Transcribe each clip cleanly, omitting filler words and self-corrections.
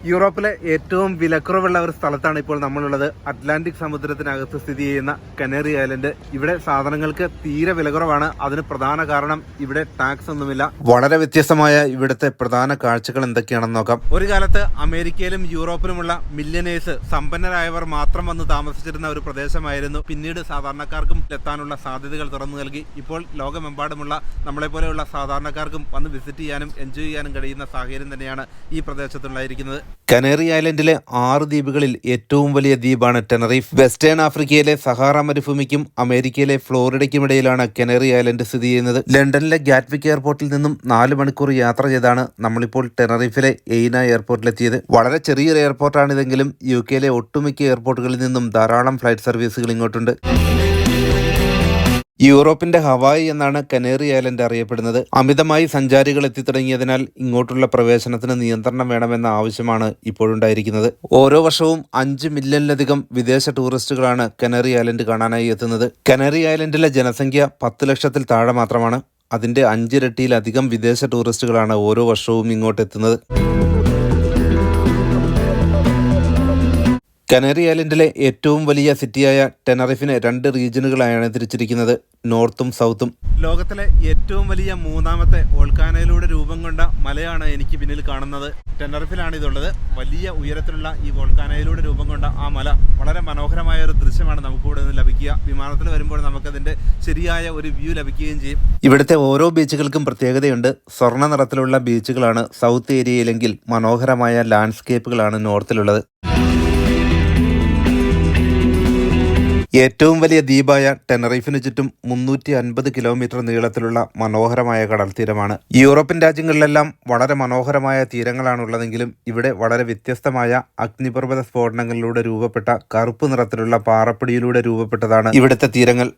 യൂറോപ്പിലെ ഏറ്റവും വിലക്കുറവുള്ള ഒരു സ്ഥലത്താണ് ഇപ്പോൾ നമ്മളുള്ളത്. അറ്റ്ലാന്റിക് സമുദ്രത്തിനകത്ത് സ്ഥിതി ചെയ്യുന്ന കനേറി ഐലൻഡ്. ഇവിടെ സാധനങ്ങൾക്ക് തീരെ വിലക്കുറവാണ്. അതിന് പ്രധാന കാരണം ഇവിടെ ടാക്സ് ഒന്നുമില്ല. വളരെ വ്യത്യസ്തമായ ഇവിടുത്തെ പ്രധാന കാഴ്ചകൾ എന്തൊക്കെയാണെന്ന് നോക്കാം. ഒരു കാലത്ത് അമേരിക്കയിലും യൂറോപ്പിലുമുള്ള മില്യനേഴ്സ്, സമ്പന്നരായവർ മാത്രം വന്ന് താമസിച്ചിരുന്ന ഒരു പ്രദേശമായിരുന്നു. പിന്നീട് സാധാരണക്കാർക്കും എത്താനുള്ള സാധ്യതകൾ തുറന്നു നൽകി. ഇപ്പോൾ ലോകമെമ്പാടുമുള്ള നമ്മളെപ്പോലെയുള്ള സാധാരണക്കാർക്കും വന്ന് വിസിറ്റ് ചെയ്യാനും എൻജോയ് ചെയ്യാനും കഴിയുന്ന സാഹചര്യം തന്നെയാണ് ഈ പ്രദേശത്തുണ്ടായിരിക്കുന്നത്. കനേറി ഐലൻഡിലെ 6 ദ്വീപുകളിൽ ഏറ്റവും വലിയ ദ്വീപാണ് ടെനറീഫ്. വെസ്റ്റേൺ ആഫ്രിക്കയിലെ സഹാറ മരുഭൂമിക്കും അമേരിക്കയിലെ ഫ്ലോറിഡയ്ക്കുമിടയിലാണ് കനേറി ഐലൻഡ് സ്ഥിതി ചെയ്യുന്നത്. ലണ്ടനിലെ ഗാറ്റ്വിക് എയർപോർട്ടിൽ നിന്നും 4 മണിക്കൂർ യാത്ര ചെയ്താണ് നമ്മളിപ്പോൾ ടെനറീഫിലെ എയ്ന എയർപോർട്ടിലെത്തിയത്. വളരെ ചെറിയൊരു എയർപോർട്ടാണിതെങ്കിലും UK ഒട്ടുമിക്ക എയർപോർട്ടുകളിൽ നിന്നും ധാരാളം ഫ്ലൈറ്റ് സർവീസുകൾ ഇങ്ങോട്ടുണ്ട്. യൂറോപ്പിന്റെ ഹവായി എന്നാണ് കനേറി ഐലൻഡ് അറിയപ്പെടുന്നത്. അമിതമായി സഞ്ചാരികൾ എത്തിത്തുടങ്ങിയതിനാൽ ഇങ്ങോട്ടുള്ള പ്രവേശനത്തിന് നിയന്ത്രണം വേണമെന്ന ആവശ്യമാണ് ഇപ്പോഴുണ്ടായിരിക്കുന്നത്. ഓരോ വർഷവും 5 മില്യണിലധികം വിദേശ ടൂറിസ്റ്റുകളാണ് കനേറി ഐലൻഡ് കാണാനായി എത്തുന്നത്. കനേറി ഐലൻഡിലെ ജനസംഖ്യ 10 ലക്ഷത്തിൽ താഴെ മാത്രമാണ്. അതിന്റെ 5 ഇരട്ടിയിലധികം വിദേശ ടൂറിസ്റ്റുകളാണ് ഓരോ വർഷവും ഇങ്ങോട്ട് എത്തുന്നത്. കനേറി ഐലൻഡിലെ ഏറ്റവും വലിയ സിറ്റിയായ ടെനറിഫിനെ 2 റീജിയനുകളായാണ് തിരിച്ചിരിക്കുന്നത്, നോർത്തും സൗത്തും. ലോകത്തിലെ ഏറ്റവും വലിയ 3ാമത്തെ വോൾക്കാനോയിലൂടെ രൂപം കൊണ്ട മലയാണ് എനിക്ക് പിന്നിൽ കാണുന്നത്. ടെനറിഫിലാണ് ഇതുള്ളത്. വലിയ ഉയരത്തിലുള്ള ഈ വോൾക്കാനോയിലൂടെ രൂപം കൊണ്ട ആ മല വളരെ മനോഹരമായ ഒരു ദൃശ്യമാണ് നമുക്കിവിടെ നിന്ന് ലഭിക്കുക. വിമാനത്തിൽ വരുമ്പോൾ നമുക്കതിന്റെ ശരിയായ ഒരു വ്യൂ ലഭിക്കുകയും ചെയ്യും. ഇവിടുത്തെ ഓരോ ബീച്ചുകൾക്കും പ്രത്യേകതയുണ്ട്. സ്വർണ്ണ നിറത്തിലുള്ള ബീച്ചുകളാണ് സൗത്ത് ഏരിയയിലെങ്കിൽ മനോഹരമായ ലാൻഡ്സ്കേപ്പുകളാണ് നോർത്തിലുള്ളത്. ഏറ്റവും വലിയ ദ്വീപായ ടെനറീഫിന് ചുറ്റും 350 കിലോമീറ്റർ നീളത്തിലുള്ള മനോഹരമായ കടൽ തീരമാണ്. യൂറോപ്യൻ രാജ്യങ്ങളിലെല്ലാം വളരെ മനോഹരമായ തീരങ്ങളാണുള്ളതെങ്കിലും ഇവിടെ വളരെ വ്യത്യസ്തമായ അഗ്നിപർവ്വത സ്ഫോടനങ്ങളിലൂടെ രൂപപ്പെട്ട കറുപ്പ് നിറത്തിലുള്ള പാറപ്പൊടിയിലൂടെ രൂപപ്പെട്ടതാണ് ഇവിടുത്തെ തീരങ്ങൾ.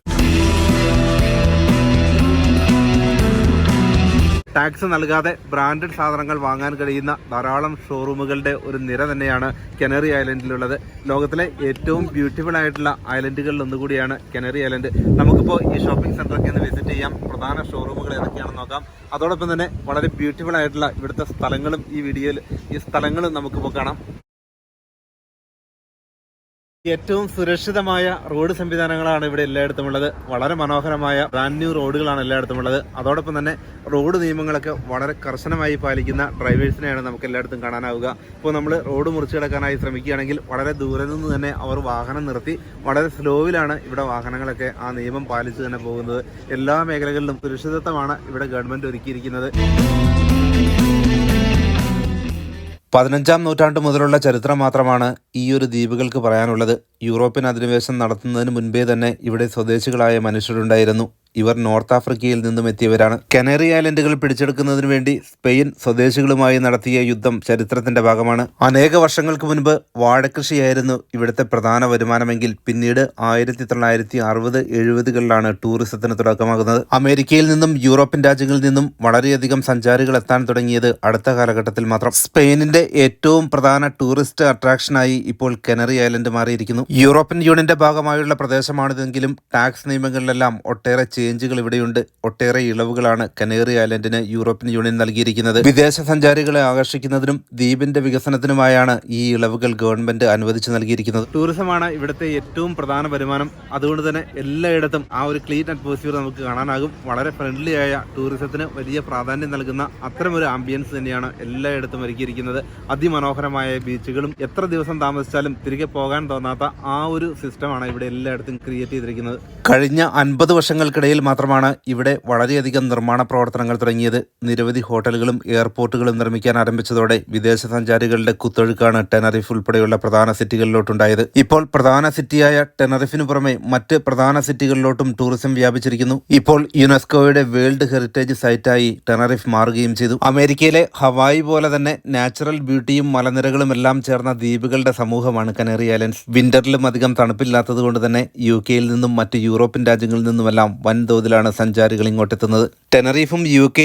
ടാക്സ് നൽകാതെ ബ്രാൻഡഡ് സാധനങ്ങൾ വാങ്ങാൻ കഴിയുന്ന ധാരാളം ഷോറൂമുകളുടെ ഒരു നിര തന്നെയാണ് കനേറി ഐലൻഡിലുള്ളത്. ലോകത്തിലെ ഏറ്റവും ബ്യൂട്ടിഫുൾ ആയിട്ടുള്ള ഐലൻഡുകളിൽ ഒന്നുകൂടിയാണ് കനേറി ഐലൻഡ്. നമുക്കിപ്പോൾ ഈ ഷോപ്പിംഗ് സെന്ററൊക്കെ ഒന്ന് വിസിറ്റ് ചെയ്യാം. പ്രധാന ഷോറൂമുകൾ ഏതൊക്കെയാണെന്ന് നോക്കാം. അതോടൊപ്പം തന്നെ വളരെ ബ്യൂട്ടിഫുൾ ആയിട്ടുള്ള ഇവിടുത്തെ സ്ഥലങ്ങളും ഈ സ്ഥലങ്ങളും നമുക്കിപ്പോൾ കാണാം. ഏറ്റവും സുരക്ഷിതമായ റോഡ് സംവിധാനങ്ങളാണ് ഇവിടെ എല്ലായിടത്തും ഉള്ളത്. വളരെ മനോഹരമായ ബ്രാൻഡ് ന്യൂ റോഡുകളാണ് എല്ലായിടത്തും ഉള്ളത്. അതോടൊപ്പം തന്നെ റോഡ് നിയമങ്ങളൊക്കെ വളരെ കർശനമായി പാലിക്കുന്ന ഡ്രൈവേഴ്സിനെയാണ് നമുക്ക് എല്ലായിടത്തും കാണാനാവുക. ഇപ്പോൾ നമ്മൾ റോഡ് മുറിച്ച് കിടക്കാനായി ശ്രമിക്കുകയാണെങ്കിൽ വളരെ ദൂരെ നിന്ന് തന്നെ അവർ വാഹനം നിർത്തി വളരെ സ്ലോവിലാണ് ഇവിടെ വാഹനങ്ങളൊക്കെ ആ നിയമം പാലിച്ച് തന്നെ പോകുന്നത്. എല്ലാ മേഖലകളിലും സുരക്ഷിതത്വമാണ് ഇവിടെ ഗവൺമെന്റ് ഒരുക്കിയിരിക്കുന്നത്. 15ാം നൂറ്റാണ്ട് മുതലുള്ള ചരിത്രം മാത്രമാണ് ഈ ഒരു ദ്വീപുകൾക്ക് പറയാനുള്ളത്. യൂറോപ്യൻ അധിനിവേശം നടത്തുന്നതിന് മുൻപേ തന്നെ ഇവിടെ സ്വദേശികളായ മനുഷ്യരുണ്ടായിരുന്നു. ഇവർ നോർത്ത് ആഫ്രിക്കയിൽ നിന്നും എത്തിയവരാണ്. കനേറി ഐലൻഡുകൾ പിടിച്ചെടുക്കുന്നതിന് വേണ്ടി സ്പെയിൻ സ്വദേശികളുമായി നടത്തിയ യുദ്ധം ചരിത്രത്തിന്റെ ഭാഗമാണ്. അനേക വർഷങ്ങൾക്ക് മുൻപ് വാഴകൃഷിയായിരുന്നു ഇവിടുത്തെ പ്രധാന വരുമാനമെങ്കിൽ പിന്നീട് 1960-70കളിലാണ് ടൂറിസത്തിന് തുടക്കമാകുന്നത്. അമേരിക്കയിൽ നിന്നും യൂറോപ്യൻ രാജ്യങ്ങളിൽ നിന്നും വളരെയധികം സഞ്ചാരികൾ എത്താൻ തുടങ്ങിയത് അടുത്ത കാലഘട്ടത്തിൽ മാത്രം. സ്പെയിനിന്റെ ഏറ്റവും പ്രധാന ടൂറിസ്റ്റ് അട്രാക്ഷനായി ഇപ്പോൾ കനേറി ഐലൻഡ് മാറിയിരിക്കുന്നു. യൂറോപ്യൻ യൂണിയന്റെ ഭാഗമായുള്ള പ്രദേശമാണിതെങ്കിലും ടാക്സ് നിയമങ്ങളിലെല്ലാം ഒട്ടേറെ ചേഞ്ചുകൾ ഇവിടെയുണ്ട്. ഒട്ടേറെ ഇളവുകളാണ് കനേറി ഐലൻഡിന് യൂറോപ്യൻ യൂണിയൻ നൽകിയിരിക്കുന്നത്. വിദേശ സഞ്ചാരികളെ ആകർഷിക്കുന്നതിനും ദ്വീപിന്റെ വികസനത്തിനുമായാണ് ഈ ഇളവുകൾ ഗവൺമെന്റ് അനുവദിച്ചു നൽകിയിരിക്കുന്നത്. ടൂറിസമാണ് ഇവിടുത്തെ ഏറ്റവും പ്രധാന വരുമാനം. അതുകൊണ്ട് തന്നെ എല്ലായിടത്തും ആ ഒരു ക്ലീൻ അറ്റ്മോസ്ഫിയർ നമുക്ക് കാണാനാകും. വളരെ ഫ്രണ്ട്ലി ആയ ടൂറിസത്തിന് വലിയ പ്രാധാന്യം നൽകുന്ന അത്തരമൊരു ആംബിയൻസ് തന്നെയാണ് എല്ലായിടത്തും ഒരുക്കിയിരിക്കുന്നത്. അതിമനോഹരമായ ബീച്ചുകളും എത്ര ദിവസം താമസിച്ചാലും തിരികെ പോകാൻ തോന്നാത്ത ആ ഒരു സിസ്റ്റമാണ് ഇവിടെ എല്ലായിടത്തും ക്രിയേറ്റ് ചെയ്തിരിക്കുന്നത്. കഴിഞ്ഞ 50 വർഷങ്ങൾക്കിടയിൽ മാത്രമാണ് ഇവിടെ വളരെയധികം നിർമ്മാണ പ്രവർത്തനങ്ങൾ തുടങ്ങിയത്. നിരവധി ഹോട്ടലുകളും എയർപോർട്ടുകളും നിർമ്മിക്കാൻ ആരംഭിച്ചതോടെ വിദേശ സഞ്ചാരികളുടെ കുത്തൊഴുക്കാണ് ടെനറിഫ് ഉൾപ്പെടെയുള്ള പ്രധാന സിറ്റികളിലോട്ടുണ്ടായത്. ഇപ്പോൾ പ്രധാന സിറ്റിയായ ടെനറിഫിനു പുറമെ മറ്റ് പ്രധാന സിറ്റികളിലോട്ടും ടൂറിസം വ്യാപിച്ചിരിക്കുന്നു. ഇപ്പോൾ യുനെസ്കോയുടെ വേൾഡ് ഹെറിറ്റേജ് സൈറ്റായി ടെനറിഫ് മാറുകയും ചെയ്തു. അമേരിക്കയിലെ ഹവായി പോലെ തന്നെ നാച്ചുറൽ ബ്യൂട്ടിയും മലനിരകളും എല്ലാം ചേർന്ന ദ്വീപുകളുടെ സമൂഹമാണ് കനേറി ഐലൻഡ്സ്. വിന്ററിലും അധികം തണുപ്പില്ലാത്തത് കൊണ്ട് തന്നെ UK നിന്നും മറ്റ് യൂറോപ്യൻ രാജ്യങ്ങളിൽ നിന്നുമെല്ലാം വൻതോതിലാണ് സഞ്ചാരികൾ ഇങ്ങോട്ടെത്തുന്നത്. ടെനറീഫും UK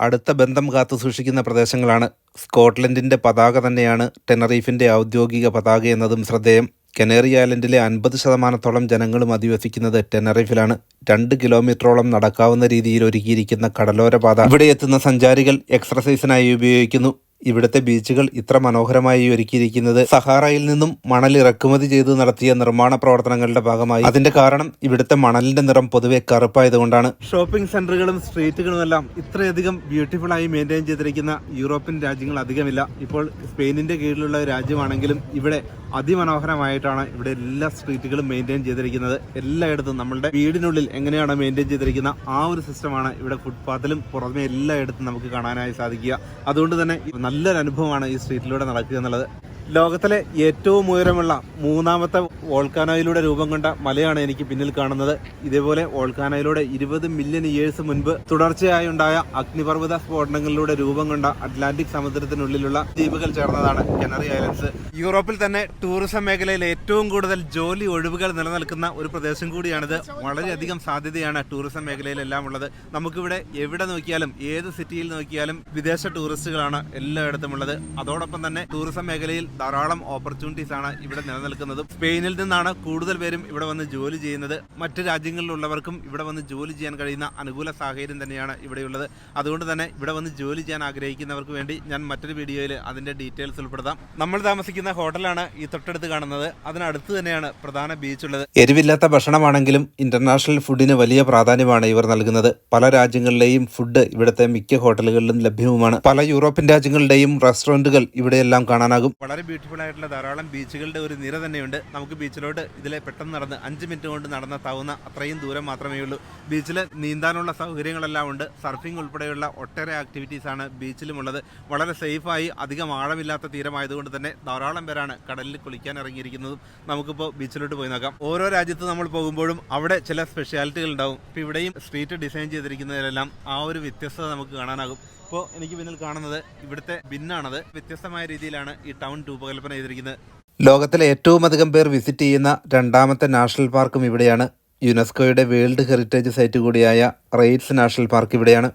അടുത്ത ബന്ധം കാത്തു സൂക്ഷിക്കുന്ന പ്രദേശങ്ങളാണ്. സ്കോട്ട്ലൻഡിന്റെ പതാക തന്നെയാണ് ടെനറീഫിന്റെ ഔദ്യോഗിക പതാക എന്നതും ശ്രദ്ധേയം. കനേറി ഐലൻഡിലെ 50% ജനങ്ങളും അധിവസിക്കുന്നത് ടെനറിഫിലാണ്. 2 കിലോമീറ്ററോളം നടക്കാവുന്ന രീതിയിൽ ഒരുക്കിയിരിക്കുന്ന കടലോര പാത ഇവിടെ എത്തുന്ന സഞ്ചാരികൾ എക്സർസൈസിനായി ഉപയോഗിക്കുന്നു. ഇവിടുത്തെ ബീച്ചുകൾ ഇത്ര മനോഹരമായി ഒരുക്കിയിരിക്കുന്നത് സഹാറയിൽ നിന്നും മണൽ ഇറക്കുമതി ചെയ്ത് നടത്തിയ നിർമ്മാണ പ്രവർത്തനങ്ങളുടെ ഭാഗമായി. അതിന്റെ കാരണം ഇവിടുത്തെ മണലിന്റെ നിറം പൊതുവെ കറുപ്പായതുകൊണ്ടാണ്. ഷോപ്പിംഗ് സെന്ററുകളും സ്ട്രീറ്റുകളും എല്ലാം ഇത്രയധികം ബ്യൂട്ടിഫുൾ ആയി മെയിൻറ്റെയിൻ ചെയ്തിരിക്കുന്ന യൂറോപ്യൻ രാജ്യങ്ങൾ അധികമില്ല. ഇപ്പോൾ സ്പെയിനിന്റെ കീഴിലുള്ള രാജ്യമാണെങ്കിലും ഇവിടെ അതിമനോഹരമായിട്ടാണ് ഇവിടെ എല്ലാ സ്ട്രീറ്റുകളും മെയിൻറ്റെയിൻ ചെയ്തിരിക്കുന്നത്. എല്ലായിടത്തും നമ്മളുടെ വീടിനുള്ളിൽ എങ്ങനെയാണ് മെയിൻറ്റെയിൻ ചെയ്തിരിക്കുന്ന ആ ഒരു സിസ്റ്റമാണ് ഇവിടെ ഫുട്പാത്തിലും പുറമെ എല്ലായിടത്തും നമുക്ക് കാണാനായി സാധിക്കുക. അതുകൊണ്ട് തന്നെ നല്ലൊരു അനുഭവമാണ് ഈ സ്ട്രീറ്റിലൂടെ നടക്കുക എന്നുള്ളത്. ലോകത്തിലെ ഏറ്റവും ഉയരമുള്ള മൂന്നാമത്തെ വോൾക്കാനോയിലൂടെ രൂപം കൊണ്ട മലയാണ് എനിക്ക് പിന്നിൽ കാണുന്നത്. ഇതേപോലെ വോൾക്കാനോയിലൂടെ 20 മില്യൺ ഇയേഴ്സ് മുൻപ് തുടർച്ചയായി ഉണ്ടായ അഗ്നിപർവ്വത സ്ഫോടനങ്ങളിലൂടെ രൂപം കൊണ്ട അറ്റ്ലാന്റിക് സമുദ്രത്തിനുള്ളിലുള്ള ദ്വീപുകൾ ചേർന്നതാണ് കനറി ഐലൻഡ്സ്. യൂറോപ്പിൽ തന്നെ ടൂറിസം മേഖലയിൽ ഏറ്റവും കൂടുതൽ ജോലി ഒഴിവുകൾ നിലനിൽക്കുന്ന ഒരു പ്രദേശം കൂടിയാണിത്. വളരെയധികം സാധ്യതയാണ് ടൂറിസം മേഖലയിലെല്ലാം ഉള്ളത്. നമുക്കിവിടെ എവിടെ നോക്കിയാലും ഏത് സിറ്റിയിൽ നോക്കിയാലും വിദേശ ടൂറിസ്റ്റുകളാണ് എല്ലായിടത്തും ഉള്ളത്. അതോടൊപ്പം തന്നെ ടൂറിസം മേഖലയിൽ ധാരാളം ഓപ്പർച്യൂണിറ്റീസ് ആണ് ഇവിടെ നിലനിൽക്കുന്നത്. സ്പെയിനിൽ നിന്നാണ് കൂടുതൽ പേരും ഇവിടെ വന്ന് ജോലി ചെയ്യുന്നത്. മറ്റ് രാജ്യങ്ങളിലുള്ളവർക്കും ഇവിടെ വന്ന് ജോലി ചെയ്യാൻ കഴിയുന്ന അനുകൂല സാഹചര്യം തന്നെയാണ് ഇവിടെയുള്ളത്. അതുകൊണ്ട് തന്നെ ഇവിടെ വന്ന് ജോലി ചെയ്യാൻ ആഗ്രഹിക്കുന്നവർക്ക് വേണ്ടി ഞാൻ മറ്റൊരു വീഡിയോയിൽ അതിന്റെ ഡീറ്റെയിൽസ് ഉൾപ്പെടുത്താം. നമ്മൾ താമസിക്കുന്ന ഹോട്ടലാണ് ഈ തൊട്ടടുത്ത് കാണുന്നത്. അതിനടുത്ത് തന്നെയാണ് പ്രധാന ബീച്ച് ഉള്ളത്. എരിവില്ലാത്ത ഭക്ഷണമാണെങ്കിലും ഇന്റർനാഷണൽ ഫുഡിന് വലിയ പ്രാധാന്യമാണ് ഇവർ നൽകുന്നത്. പല രാജ്യങ്ങളിലെയും ഫുഡ് ഇവിടുത്തെ മിക്ക ഹോട്ടലുകളിലും ലഭ്യവുമാണ്. പല യൂറോപ്യൻ രാജ്യങ്ങളുടെയും റെസ്റ്റോറന്റുകൾ ഇവിടെയെല്ലാം കാണാനാകും. വളരെ ബ്യൂട്ടിഫുൾ ആയിട്ടുള്ള ധാരാളം ബീച്ചുകളുടെ ഒരു നിര തന്നെയുണ്ട്. നമുക്ക് ബീച്ചിലോട്ട് ഇതിലെ പെട്ടെന്ന് നടന്ന് 5 മിനിറ്റ് കൊണ്ട് നടന്നെത്താവുന്ന അത്രയും ദൂരം മാത്രമേ ഉള്ളൂ. ബീച്ചിൽ നീന്താനുള്ള സൗകര്യങ്ങളെല്ലാം ഉണ്ട്. സർഫിംഗ് ഉൾപ്പെടെയുള്ള ഒട്ടേറെ ആക്ടിവിറ്റീസ് ആണ് ബീച്ചിലുമുള്ളത്. വളരെ സേഫായി അധികം ആഴമില്ലാത്ത തീരമായതുകൊണ്ട് തന്നെ ധാരാളം പേരാണ് കടലിൽ കുളിക്കാൻ ഇറങ്ങിയിരിക്കുന്നതും. നമുക്കിപ്പോൾ ബീച്ചിലോട്ട് പോയി നോക്കാം. ഓരോ രാജ്യത്ത് നമ്മൾ പോകുമ്പോഴും അവിടെ ചില സ്പെഷ്യാലിറ്റികൾ ഉണ്ടാവും. ഇപ്പോൾ ഇവിടെയും സ്ട്രീറ്റ് ഡിസൈൻ ചെയ്തിരിക്കുന്നതിലെല്ലാം ആ ഒരു വ്യത്യസ്തത നമുക്ക് കാണാനാകും. ഇപ്പോൾ എനിക്ക് പിന്നിൽ കാണുന്നത് ഇവിടുത്തെ ബിന്നാണത്. വ്യത്യസ്തമായ രീതിയിലാണ് ഈ ടൗൺ രൂപകൽപ്പന ചെയ്തിരിക്കുന്നത്. ലോകത്തിലെ ഏറ്റവും അധികം പേർ വിസിറ്റ് ചെയ്യുന്ന രണ്ടാമത്തെ നാഷണൽ പാർക്കും ഇവിടെയാണ്. യുനെസ്കോയുടെ വേൾഡ് ഹെറിറ്റേജ് സൈറ്റ് കൂടിയായ റെയ്റ്റ്സ് നാഷണൽ പാർക്ക് ഇവിടെയാണ്.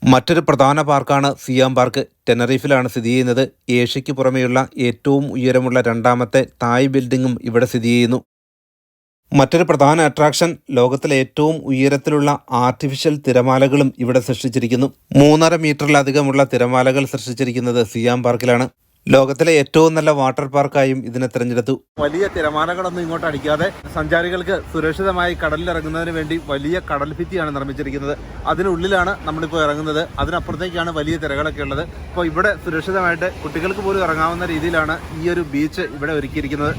മറ്റൊരു പ്രധാന പാർക്കാണ് സിയാം പാർക്ക്. ടെനറീഫിലാണ് സ്ഥിതി ചെയ്യുന്നത്. ഏഷ്യയ്ക്ക് പുറമെയുള്ള ഏറ്റവും ഉയരമുള്ള രണ്ടാമത്തെ തായ് ബിൽഡിംഗും ഇവിടെ സ്ഥിതി ചെയ്യുന്നു. മറ്റൊരു പ്രധാന അട്രാക്ഷൻ ലോകത്തിലെ ഏറ്റവും ഉയരത്തിലുള്ള ആർട്ടിഫിഷ്യൽ തിരമാലകളും ഇവിടെ സൃഷ്ടിച്ചിരിക്കുന്നു. 3.5 മീറ്ററിലധികമുള്ള തിരമാലകൾ സൃഷ്ടിച്ചിരിക്കുന്നത് സിയാം പാർക്കിലാണ്. ലോകത്തിലെ ഏറ്റവും നല്ല വാട്ടർ പാർക്കായും ഇതിനെ തിരഞ്ഞെടുത്തു. വലിയ തിരമാലകളൊന്നും ഇങ്ങോട്ട് അടിക്കാതെ സഞ്ചാരികൾക്ക് സുരക്ഷിതമായി കടലിലിറങ്ങുന്നതിന് വേണ്ടി വലിയ കടൽ ഭിത്തിയാണ് നിർമ്മിച്ചിരിക്കുന്നത്. അതിനുള്ളിലാണ് നമ്മളിപ്പോൾ ഇറങ്ങുന്നത്. അതിനപ്പുറത്തേക്കാണ് വലിയ തിരകളൊക്കെ ഉള്ളത്. അപ്പോൾ ഇവിടെ സുരക്ഷിതമായിട്ട് കുട്ടികൾക്ക് പോലും ഇറങ്ങാവുന്ന രീതിയിലാണ് ഈ ഒരു ബീച്ച് ഇവിടെ ഒരുക്കിയിരിക്കുന്നത്.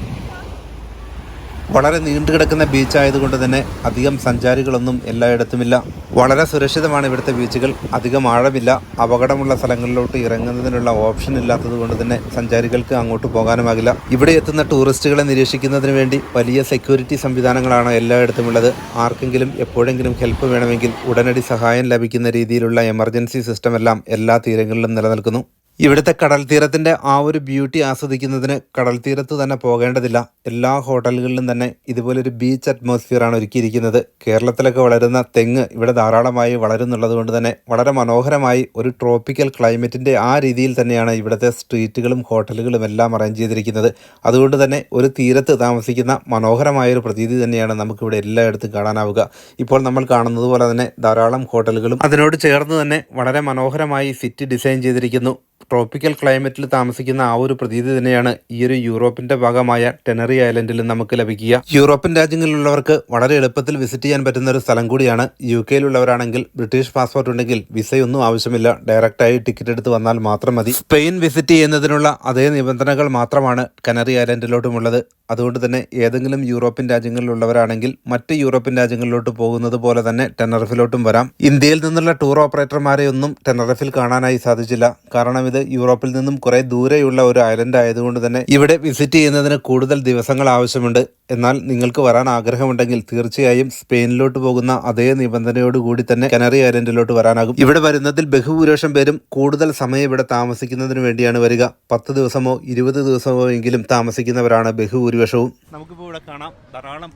വളരെ നീണ്ടുകിടക്കുന്ന ബീച്ചായതുകൊണ്ട് തന്നെ അധികം സഞ്ചാരികളൊന്നും എല്ലായിടത്തുമില്ല. വളരെ സുരക്ഷിതമാണ് ഇവിടുത്തെ ബീച്ചുകൾ. അധികം ആഴമില്ല. അപകടമുള്ള സ്ഥലങ്ങളിലോട്ട് ഇറങ്ങുന്നതിനുള്ള ഓപ്ഷൻ ഇല്ലാത്തത് കൊണ്ട് തന്നെ സഞ്ചാരികൾക്ക് അങ്ങോട്ട് പോകാനുമാകില്ല. ഇവിടെ എത്തുന്ന ടൂറിസ്റ്റുകളെ നിരീക്ഷിക്കുന്നതിന് വേണ്ടി വലിയ സെക്യൂരിറ്റി സംവിധാനങ്ങളാണ് എല്ലായിടത്തുമുള്ളത്. ആർക്കെങ്കിലും എപ്പോഴെങ്കിലും ഹെൽപ്പ് വേണമെങ്കിൽ ഉടനടി സഹായം ലഭിക്കുന്ന രീതിയിലുള്ള എമർജൻസി സിസ്റ്റം എല്ലാം എല്ലാ തീരങ്ങളിലും നിലനിൽക്കുന്നു. ഇവിടുത്തെ കടൽ തീരത്തിൻ്റെ ആ ഒരു ബ്യൂട്ടി ആസ്വദിക്കുന്നതിന് കടൽ തീരത്ത് തന്നെ പോകേണ്ടതില്ല. എല്ലാ ഹോട്ടലുകളിലും തന്നെ ഇതുപോലൊരു ബീച്ച് അറ്റ്മോസ്ഫിയറാണ് ഒരുക്കിയിരിക്കുന്നത്. കേരളത്തിലൊക്കെ വളരുന്ന തെങ്ങ് ഇവിടെ ധാരാളമായി വളരുന്നുള്ളത് കൊണ്ട് തന്നെ വളരെ മനോഹരമായി ഒരു ട്രോപ്പിക്കൽ ക്ലൈമറ്റിൻ്റെ ആ രീതിയിൽ തന്നെയാണ് ഇവിടുത്തെ സ്ട്രീറ്റുകളും ഹോട്ടലുകളും എല്ലാം അറേഞ്ച് ചെയ്തിരിക്കുന്നത്. അതുകൊണ്ട് തന്നെ ഒരു തീരത്ത് താമസിക്കുന്ന മനോഹരമായൊരു പ്രതീതി തന്നെയാണ് നമുക്കിവിടെ എല്ലായിടത്തും കാണാനാവുക. ഇപ്പോൾ നമ്മൾ കാണുന്നത് പോലെ തന്നെ ധാരാളം ഹോട്ടലുകളും അതിനോട് ചേർന്ന് തന്നെ വളരെ മനോഹരമായി സിറ്റി ഡിസൈൻ ചെയ്തിരിക്കുന്നു. ട്രോപ്പിക്കൽ ക്ലൈമറ്റിൽ താമസിക്കുന്ന ആ ഒരു പ്രതീതി തന്നെയാണ് ഈ ഒരു യൂറോപ്പിന്റെ ഭാഗമായ ടെനറി ഐലൻഡിൽ നമുക്ക് ലഭിക്കുക. യൂറോപ്യൻ രാജ്യങ്ങളിലുള്ളവർക്ക് വളരെ എളുപ്പത്തിൽ വിസിറ്റ് ചെയ്യാൻ പറ്റുന്ന ഒരു സ്ഥലം കൂടിയാണ്. UK-യിലുള്ളവരാണെങ്കിൽ ബ്രിട്ടീഷ് പാസ്പോർട്ട് ഉണ്ടെങ്കിൽ വിസയൊന്നും ആവശ്യമില്ല. ഡയറക്റ്റായി ടിക്കറ്റ് എടുത്ത് വന്നാൽ മാത്രം മതി. സ്പെയിൻ വിസിറ്റ് ചെയ്യുന്നതിനുള്ള അതേ നിബന്ധനകൾ മാത്രമാണ് കനറി ഐലൻഡിലോട്ടുമുള്ളത്. അതുകൊണ്ട് തന്നെ ഏതെങ്കിലും യൂറോപ്യൻ രാജ്യങ്ങളിലുള്ളവരാണെങ്കിൽ മറ്റ് യൂറോപ്യൻ രാജ്യങ്ങളിലോട്ട് പോകുന്നത് പോലെ തന്നെ ടെനറിഫിലോട്ടും വരാം. ഇന്ത്യയിൽ നിന്നുള്ള ടൂർ ഓപ്പറേറ്റർമാരെ ഒന്നും ടെനറിഫിൽ കാണാനായി സാധിച്ചില്ല. കാരണം ഇത് യൂറോപ്പിൽ നിന്നും കുറെ ദൂരെയുള്ള ഒരു ഐലൻഡ് ആയതുകൊണ്ട് തന്നെ ഇവിടെ വിസിറ്റ് ചെയ്യുന്നതിന് കൂടുതൽ ദിവസങ്ങൾ ആവശ്യമുണ്ട്. എന്നാൽ നിങ്ങൾക്ക് വരാൻ ആഗ്രഹമുണ്ടെങ്കിൽ തീർച്ചയായും സ്പെയിനിലോട്ട് പോകുന്ന അതേ നിബന്ധനയോടുകൂടി തന്നെ കനറി ഐലൻഡിലോട്ട് വരാനാകും. ഇവിടെ വരുന്നതിൽ ബഹുഭൂരിപക്ഷം പേരും കൂടുതൽ സമയം ഇവിടെ താമസിക്കുന്നതിന് വേണ്ടിയാണ് വരിക. 10 ദിവസമോ 20 ദിവസമോ എങ്കിലും താമസിക്കുന്നവരാണ് ബഹുഭൂരിപക്ഷം. ഭൂരിപക്ഷവും. നമുക്കിപ്പോൾ ഇവിടെ കാണാം ധാരാളം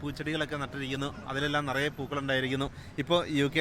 പൂച്ചെടികളൊക്കെ നട്ടിരിക്കുന്നു. അതിലെല്ലാം നിറയെ പൂക്കളുണ്ടായിരിക്കുന്നു. ഇപ്പോൾ UK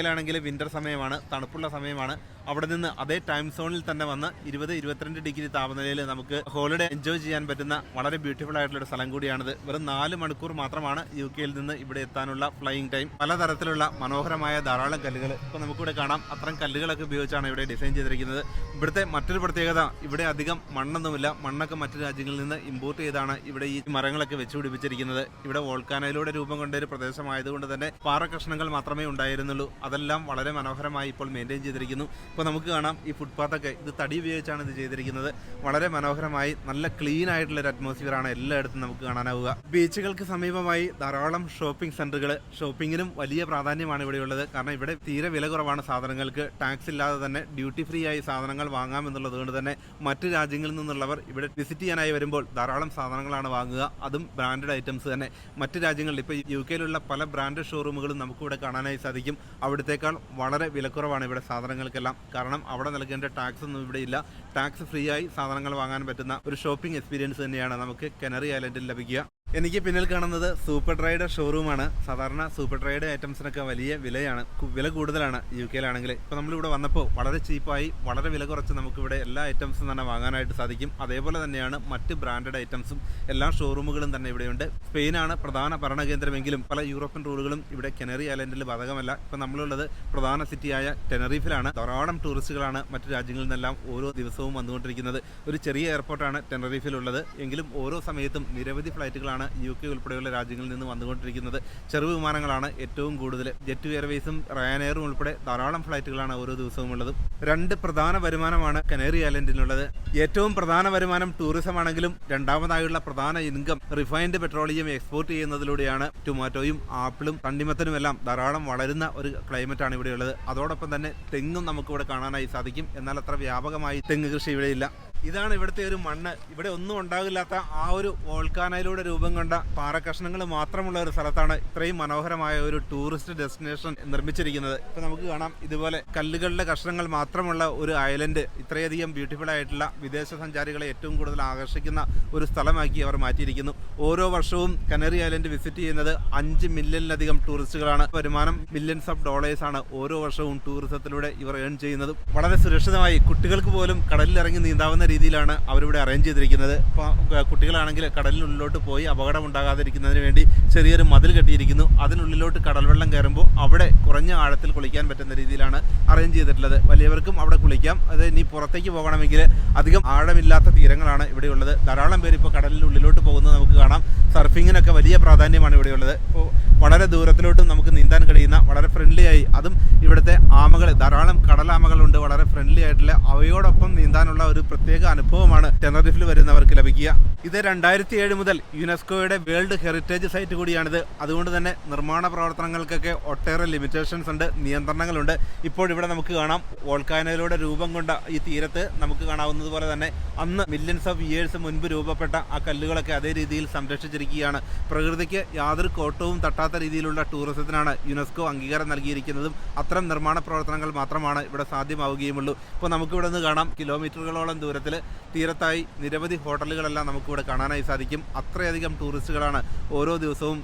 വിൻ്റർ സമയമാണ്, തണുപ്പുള്ള സമയമാണ്. അവിടെ നിന്ന് അതേ ടൈം സോണിൽ തന്നെ വന്ന് 20-22 ഡിഗ്രി താപനിലയിൽ നമുക്ക് ഹോളിഡേ എൻജോയ് ചെയ്യാൻ പറ്റുന്ന വളരെ ബ്യൂട്ടിഫുൾ ആയിട്ടുള്ള ഒരു സ്ഥലം കൂടിയാണിത്. വെറും 4 മണിക്കൂർ മാത്രമാണ് UK നിന്ന് ഇവിടെ എത്താനുള്ള ഫ്ലൈയിങ് ടൈം. പലതരത്തിലുള്ള മനോഹരമായ ധാരാളം കല്ലുകൾ ഇപ്പോൾ നമുക്കിവിടെ കാണാം. അത്തരം കല്ലുകളൊക്കെ ഉപയോഗിച്ചാണ് ഇവിടെ ഡിസൈൻ ചെയ്തിരിക്കുന്നത്. ഇവിടുത്തെ മറ്റൊരു പ്രത്യേകത, ഇവിടെ അധികം മണ്ണൊന്നുമില്ല. മണ്ണൊക്കെ മറ്റു രാജ്യങ്ങളിൽ നിന്ന് ഇമ്പോർട്ട് ചെയ്താണ് ഇവിടെ ഈ മരങ്ങളൊക്കെ വെച്ചുപിടിപ്പിച്ചിരിക്കുന്നത്. ഇവിടെ വോൾക്കാനോയിലൂടെ രൂപം കൊണ്ട ഒരു പ്രദേശമായതുകൊണ്ട് തന്നെ പാറ കഷ്ണങ്ങൾ മാത്രമേ ഉണ്ടായിരുന്നുള്ളൂ. അതെല്ലാം വളരെ മനോഹരമായി ഇപ്പോൾ മെയിൻറ്റെയിൻ ചെയ്തിരിക്കുന്നു. ഇപ്പോൾ നമുക്ക് കാണാം ഈ ഫുട്പാത്തൊക്കെ ഇത് തടി ഉപയോഗിച്ചാണ് ഇത് ചെയ്തിരിക്കുന്നത്. വളരെ മനോഹരമായി നല്ല ക്ലീൻ ആയിട്ടുള്ള ഒരു അറ്റ്മോസ്ഫിയർ ആണ് എല്ലായിടത്തും നമുക്ക് കാണാനാവുക. ബീച്ചുകൾക്ക് സമീപമായി ധാരാളം ഷോപ്പിംഗ് സെന്ററുകൾ. ഷോപ്പിങ്ങിനും വലിയ പ്രാധാന്യമാണ് ഇവിടെയുള്ളത്. കാരണം ഇവിടെ തീരെ വില കുറവാണ് സാധനങ്ങൾക്ക്. ടാക്സ് ഇല്ലാതെ തന്നെ ഡ്യൂട്ടി ഫ്രീ ആയി സാധനങ്ങൾ വാങ്ങാം എന്നുള്ളത് കൊണ്ട് തന്നെ മറ്റു രാജ്യങ്ങളിൽ നിന്നുള്ളവർ ഇവിടെ വിസിറ്റ് ചെയ്യാനായി വരുമ്പോൾ ധാരാളം സാധനങ്ങളാണ് വാങ്ങുക. അതും ബ്രാൻഡഡ് ഐറ്റംസ് തന്നെ. മറ്റു രാജ്യങ്ങളിൽ ഇപ്പോൾ UK പല ബ്രാൻഡഡ് ഷോറൂമുകളും നമുക്കിവിടെ കാണാനായി സാധിക്കും. അവിടത്തേക്കാൾ വളരെ വിലക്കുറവാണ് ഇവിടെ സാധനങ്ങൾക്കെല്ലാം. കാരണം അവിടെ നൽകേണ്ട ടാക്സ് ഒന്നും ഇവിടെ ഇല്ല. ടാക്സ് ഫ്രീ ആയി സാധനങ്ങൾ വാങ്ങാൻ പറ്റുന്ന ഒരു ഷോപ്പിംഗ് എക്സ്പീരിയൻസ് തന്നെയാണ് നമുക്ക് കനറി ഐലൻഡിൽ ലഭിക്കുക. എനിക്ക് പിന്നിൽ കാണുന്നത് സൂപ്പർ ഡ്രൈയുടെ ഷോറൂമാണ്. സാധാരണ സൂപ്പർ ഡ്രൈയുടെ ഐറ്റംസിനൊക്കെ വലിയ വില കൂടുതലാണ് UK ഇപ്പോൾ നമ്മളിവിടെ വന്നപ്പോൾ വളരെ ചീപ്പായി വളരെ വില കുറച്ച് നമുക്കിവിടെ എല്ലാ ഐറ്റംസും തന്നെ വാങ്ങാനായിട്ട് സാധിക്കും. അതേപോലെ തന്നെയാണ് മറ്റ് ബ്രാൻഡഡ് ഐറ്റംസും എല്ലാ ഷോറൂമുകളും തന്നെ ഇവിടെയുണ്ട്. സ്പെയിനാണ് പ്രധാന ഭരണകേന്ദ്രമെങ്കിലും പല യൂറോപ്യൻ റൂളുകളും ഇവിടെ കനറി ഐലൻഡിൽ ബാധകമല്ല. ഇപ്പോൾ നമ്മളുള്ളത് പ്രധാന സിറ്റിയായ ടെനറീഫിലാണ്. ധാരാളം ടൂറിസ്റ്റുകളാണ് മറ്റു രാജ്യങ്ങളിൽ നിന്നെല്ലാം ഓരോ ദിവസവും വന്നുകൊണ്ടിരിക്കുന്നത്. ഒരു ചെറിയ എയർപോർട്ടാണ് ടെനറീഫിലുള്ളത്. എങ്കിലും ഓരോ സമയത്തും നിരവധി ഫ്ലൈറ്റുകളാണ് UK ഉൾപ്പെടെയുള്ള രാജ്യങ്ങളിൽ നിന്ന് വന്നുകൊണ്ടിരിക്കുന്നത്. ചെറു വിമാനങ്ങളാണ് ഏറ്റവും കൂടുതൽ. ജെറ്റ് എയർവേസും റയാനെയറും ഉൾപ്പെടെ ധാരാളം ഫ്ലൈറ്റുകളാണ് ഓരോ ദിവസവും ഉള്ളത്. 2 പ്രധാന വരുമാനമാണ് കനറി ഐലൻഡിനുള്ളത്. ഏറ്റവും പ്രധാന വരുമാനം ടൂറിസം ആണെങ്കിലും രണ്ടാമതായുള്ള പ്രധാന ഇൻകം റിഫൈൻഡ് പെട്രോളിയം എക്സ്പോർട്ട് ചെയ്യുന്നതിലൂടെയാണ്. ടൊമാറ്റോയും ആപ്പിളും തണ്ണിമത്തനുമെല്ലാം ധാരാളം വളരുന്ന ഒരു ക്ലൈമറ്റ് ആണ് ഇവിടെയുള്ളത്. അതോടൊപ്പം തന്നെ തെങ്ങും നമുക്കിവിടെ കാണാനായി സാധിക്കും. എന്നാൽ അത്ര വ്യാപകമായി തെങ്ങ് കൃഷി ഇവിടെയില്ല. ഇതാണ് ഇവിടുത്തെ ഒരു മണ്ണ്. ഇവിടെ ഒന്നും ഉണ്ടാകില്ലാത്ത ആ ഒരു വോൾക്കാനോയിലൂടെ രൂപം കൊണ്ട പാറക്കഷ്ണങ്ങൾ മാത്രമുള്ള ഒരു സ്ഥലത്താണ് ഇത്രയും മനോഹരമായ ഒരു ടൂറിസ്റ്റ് ഡെസ്റ്റിനേഷൻ നിർമ്മിച്ചിരിക്കുന്നത്. ഇപ്പൊ നമുക്ക് കാണാം ഇതുപോലെ കല്ലുകളുടെ കഷ്ണങ്ങൾ മാത്രമുള്ള ഒരു ഐലൻഡ് ഇത്രയധികം ബ്യൂട്ടിഫുൾ ആയിട്ടുള്ള വിദേശ സഞ്ചാരികളെ ഏറ്റവും കൂടുതൽ ആകർഷിക്കുന്ന ഒരു സ്ഥലമാക്കി അവർ മാറ്റിയിരിക്കുന്നു. ഓരോ വർഷവും കനറി ഐലൻഡ് വിസിറ്റ് ചെയ്യുന്നത് 5 മില്യണിലധികം ടൂറിസ്റ്റുകളാണ്. വരുമാനം മില്യൺസ് ഓഫ് ഡോളേഴ്സ് ആണ് ഓരോ വർഷവും ടൂറിസത്തിലൂടെ ഇവർ ഏൺ ചെയ്യുന്നത്. വളരെ സുരക്ഷിതമായി കുട്ടികൾക്ക് പോലും കടലിലിറങ്ങി നീന്താവുന്ന രീതിയിലാണ് അവരിവിടെ അറേഞ്ച് ചെയ്തിരിക്കുന്നത്. ഇപ്പോൾ കുട്ടികളാണെങ്കിൽ കടലിനുള്ളിലോട്ട് പോയി അപകടം ഉണ്ടാകാതിരിക്കുന്നതിന് വേണ്ടി ചെറിയൊരു മതിൽ കെട്ടിയിരിക്കുന്നു. അതിനുള്ളിലോട്ട് കടൽവെള്ളം കയറുമ്പോൾ അവിടെ കുറഞ്ഞ ആഴത്തിൽ കുളിക്കാൻ പറ്റുന്ന രീതിയിലാണ് അറേഞ്ച് ചെയ്തിട്ടുള്ളത്. വലിയവർക്കും അവിടെ കുളിക്കാം. അത് ഇനി പുറത്തേക്ക് പോകണമെങ്കിൽ അധികം ആഴമില്ലാത്ത തീരങ്ങളാണ് ഇവിടെയുള്ളത്. ധാരാളം പേര് ഇപ്പോൾ കടലിനുള്ളിലോട്ട് പോകുന്നത് നമുക്ക് കാണാം. സർഫിങ്ങിനൊക്കെ വലിയ പ്രാധാന്യമാണ് ഇവിടെയുള്ളത്. ഇപ്പോൾ വളരെ ദൂരത്തിലോട്ടും നമുക്ക് നീന്താൻ കഴിയുന്ന വളരെ ഫ്രണ്ട്ലി ആയി, അതും ഇവിടുത്തെ ആമകൾ, ധാരാളം കടലാമകളുണ്ട് വളരെ ഫ്രണ്ട്ലി ആയിട്ടുള്ള. അവയോടൊപ്പം നീന്താനുള്ള ഒരു പ്രത്യേക അനുഭവമാണ് ടെനറിഫിൽ വരുന്നവർക്ക് ലഭിക്കുക. ഇത് 2007 മുതൽ യുനെസ്കോയുടെ വേൾഡ് ഹെറിറ്റേജ് സൈറ്റ് കൂടിയാണിത്. അതുകൊണ്ട് തന്നെ നിർമ്മാണ പ്രവർത്തനങ്ങൾക്കൊക്കെ ഒട്ടേറെ ലിമിറ്റേഷൻസ് ഉണ്ട്, നിയന്ത്രണങ്ങളുണ്ട്. ഇപ്പോൾ ഇവിടെ നമുക്ക് കാണാം വോൾക്കാനോയിലൂടെ രൂപം കൊണ്ട ഈ തീരത്ത് നമുക്ക് കാണാവുന്നത് പോലെ തന്നെ അന്ന് മില്യൺസ് ഓഫ് ഇയേഴ്സ് മുൻപ് രൂപപ്പെട്ട ആ കല്ലുകളൊക്കെ അതേ രീതിയിൽ സംരക്ഷിച്ചിരിക്കുകയാണ്. പ്രകൃതിക്ക് യാതൊരു കോട്ടവും തട്ടാത്ത രീതിയിലുള്ള ടൂറിസത്തിനാണ് യുനെസ്കോ അംഗീകാരം നൽകിയിരിക്കുന്നതും. അത്തരം നിർമ്മാണ പ്രവർത്തനങ്ങൾ മാത്രമാണ് ഇവിടെ സാധ്യമാവുകയുമുള്ളൂ. ഇപ്പോൾ നമുക്കിവിടെ നിന്ന് കാണാം കിലോമീറ്ററുകളോളം ദൂരത്തിൽ തീരത്തായി നിരവധി ഹോട്ടലുകളെല്ലാം നമുക്കിവിടെ കാണാനായി സാധിക്കും. അത്രയധികം ടൂറിസ്റ്റുകളാണ് ഓരോ ദിവസവും